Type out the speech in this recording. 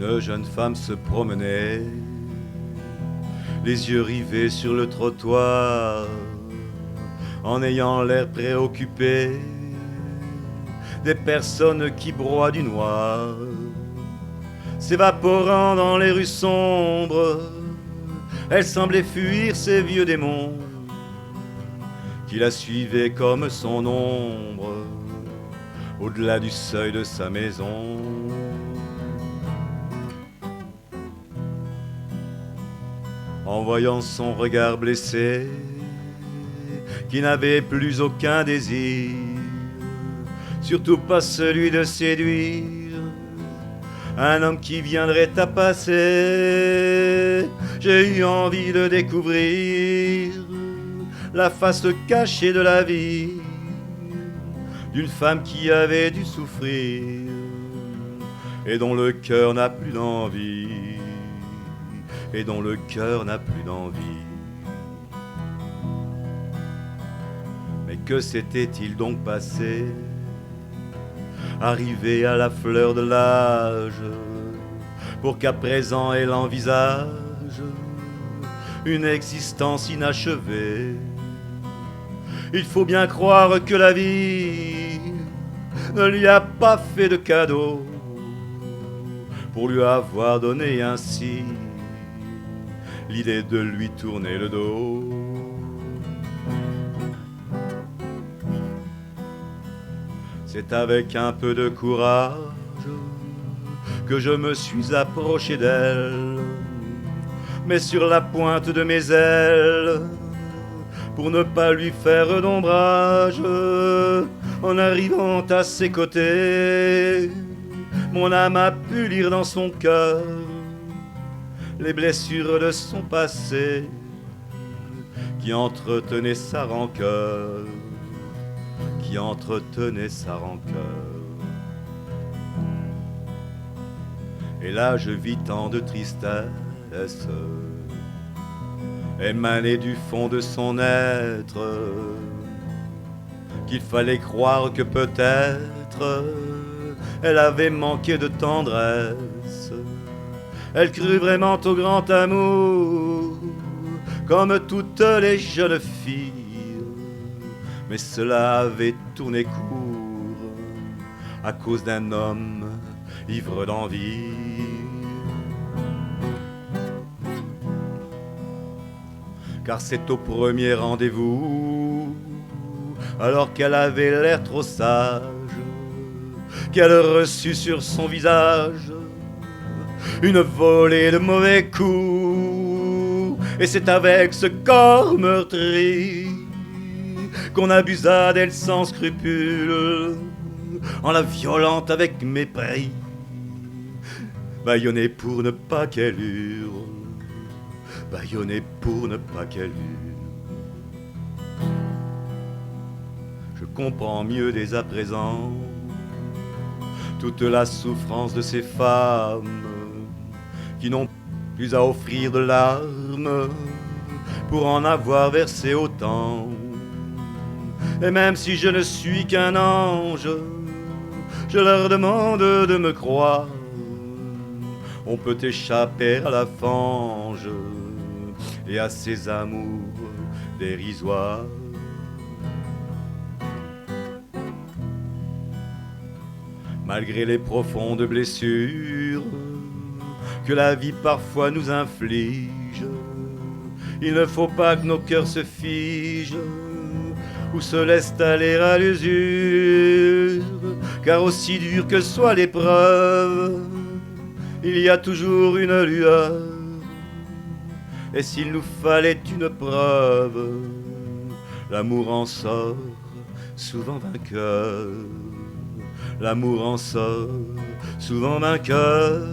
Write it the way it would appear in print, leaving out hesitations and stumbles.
Une jeune femme se promenait, les yeux rivés sur le trottoir, en ayant l'air préoccupé des personnes qui broient du noir, s'évaporant dans les rues sombres. Elle semblait fuir ces vieux démons qui la suivaient comme son ombre au-delà du seuil de sa maison. En voyant son regard blessé, qui n'avait plus aucun désir, surtout pas celui de séduire un homme qui viendrait à passer, j'ai eu envie de découvrir la face cachée de la vie d'une femme qui avait dû souffrir et dont le cœur n'a plus d'envie, et dont le cœur n'a plus d'envie. Mais que s'était-il donc passé, arrivé à la fleur de l'âge, pour qu'à présent elle envisage une existence inachevée? Il faut bien croire que la vie ne lui a pas fait de cadeau pour lui avoir donné ainsi l'idée de lui tourner le dos. C'est avec un peu de courage que je me suis approché d'elle, mais sur la pointe de mes ailes, pour ne pas lui faire d'ombrage. En arrivant à ses côtés, mon âme a pu lire dans son cœur les blessures de son passé qui entretenaient sa rancœur, qui entretenaient sa rancœur. Et là je vis tant de tristesse émaner du fond de son être, qu'il fallait croire que peut-être elle avait manqué de tendresse. Elle crut vraiment au grand amour, comme toutes les jeunes filles, mais cela avait tourné court à cause d'un homme ivre d'envie. Car c'est au premier rendez-vous, alors qu'elle avait l'air trop sage, qu'elle reçut sur son visage une volée de mauvais coups. Et c'est avec ce corps meurtri qu'on abusa d'elle sans scrupule, en la violant avec mépris, bâillonnée pour ne pas qu'elle hurle, bâillonnée pour ne pas qu'elle hurle. Je comprends mieux dès à présent toute la souffrance de ces femmes qui n'ont plus à offrir de larmes pour en avoir versé autant. Et même si je ne suis qu'un ange, je leur demande de me croire. On peut échapper à la fange et à ses amours dérisoires. Malgré les profondes blessures que la vie parfois nous inflige, il ne faut pas que nos cœurs se figent ou se laissent aller à l'usure, car aussi dure que soit l'épreuve, il y a toujours une lueur. Et s'il nous fallait une preuve, l'amour en sort souvent vainqueur, l'amour en sort souvent vainqueur.